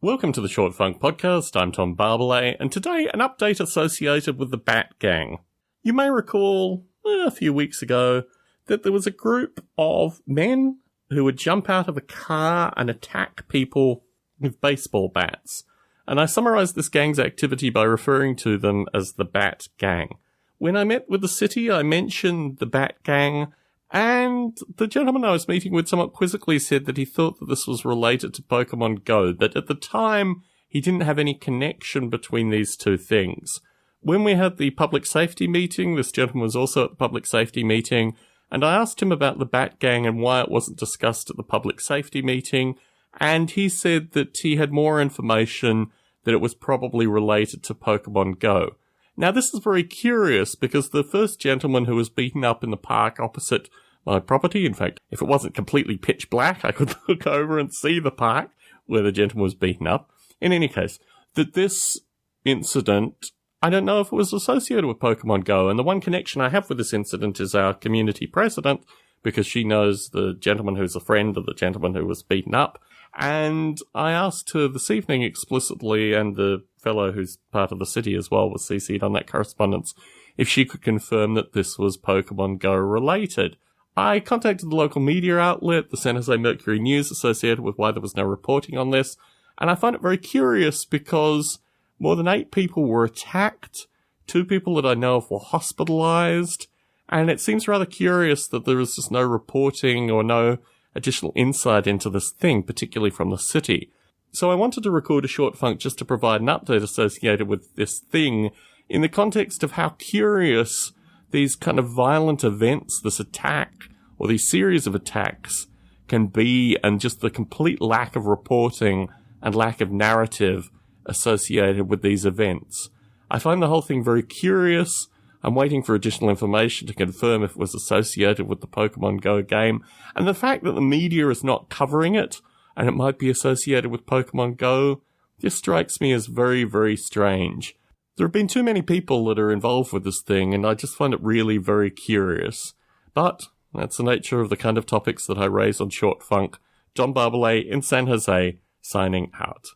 Welcome to the Short Funk Podcast. I'm Tom Barbalet, and today an update associated with the Bat Gang. You may recall a few weeks ago that there was a group of men who would jump out of a car and attack people with baseball bats. And I summarised this gang's activity by referring to them as the Bat Gang. When I met with the city, I mentioned the Bat Gang, and the gentleman I was meeting with somewhat quizzically said that he thought that this was related to Pokemon Go, but at the time, he didn't have any connection between these two things. When we had the public safety meeting, this gentleman was also at the public safety meeting, and I asked him about the Bat Gang and why it wasn't discussed at the public safety meeting, and he said that he had more information that it was probably related to Pokemon Go. Now, this is very curious because the first gentleman who was beaten up in the park opposite my property, in fact, if it wasn't completely pitch black, I could look over and see the park where the gentleman was beaten up. In any case, that this incident, I don't know if it was associated with Pokemon Go, and the one connection I have with this incident is our community president, because she knows the gentleman who's a friend of the gentleman who was beaten up. And I asked her this evening explicitly, and the fellow who's part of the city as well was CC'd on that correspondence, if she could confirm that this was Pokemon Go related. I contacted the local media outlet, the San Jose Mercury News, associated with why there was no reporting on this, and I find it very curious because more than 8 people were attacked, 2 people that I know of were hospitalized, and it seems rather curious that there is just no reporting or no additional insight into this thing, particularly from the city. So I wanted to record a short funk just to provide an update associated with this thing in the context of how curious these kind of violent events, this attack, or these series of attacks can be, and just the complete lack of reporting and lack of narrative associated with these events. I find the whole thing very curious. I'm waiting for additional information to confirm if it was associated with the Pokemon Go game, and the fact that the media is not covering it, and it might be associated with Pokemon Go, just strikes me as very, very strange. There have been too many people that are involved with this thing, and I just find it really very curious. But that's the nature of the kind of topics that I raise on Short Funk. John Barbalet in San Jose, signing out.